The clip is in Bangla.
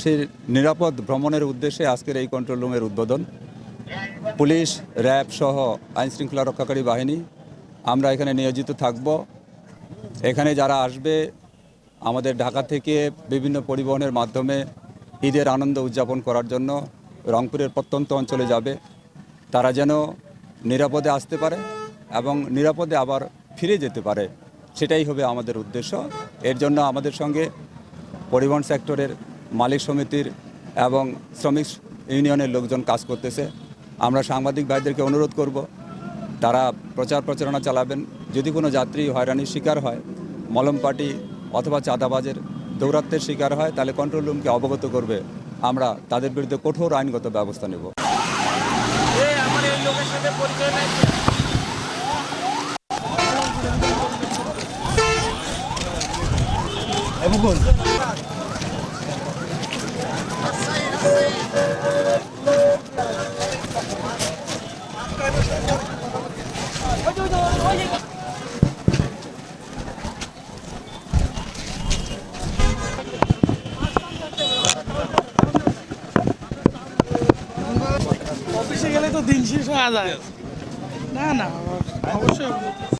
দেশবাসীর নিরাপদ ভ্রমণের উদ্দেশ্যে আজকের এই কন্ট্রোল রুমের উদ্বোধন। পুলিশ, র্যাব সহ আইনশৃঙ্খলা রক্ষাকারী বাহিনী আমরা এখানে নিয়োজিত থাকব। এখানে যারা আসবে আমাদের ঢাকা থেকে বিভিন্ন পরিবহনের মাধ্যমে ঈদের আনন্দ উদযাপন করার জন্য রংপুরের প্রত্যন্ত অঞ্চলে যাবে, তারা যেন নিরাপদে আসতে পারে এবং নিরাপদে আবার ফিরে যেতে পারে, সেটাই হবে আমাদের উদ্দেশ্য। এর জন্য আমাদের সঙ্গে পরিবহন সেক্টরের মালিক সমিতির এবং শ্রমিক ইউনিয়নের লোকজন কাজ করতেছে। আমরা সাংবাদিক ভাইদেরকে অনুরোধ করব, তারা প্রচার প্রচারণা চালাবেন। যদি কোনো যাত্রী হয়রানির শিকার হয়, মলমপাটি অথবা চাঁদাবাজের দৌরাত্মের শিকার হয়, তাহলে কন্ট্রোল রুমকে অবগত করবে। আমরা তাদের বিরুদ্ধে কঠোর আইনগত ব্যবস্থা নেব। অফিসে গেলে তো দিন শেষ হয়ে যায়। না না, অবশ্যই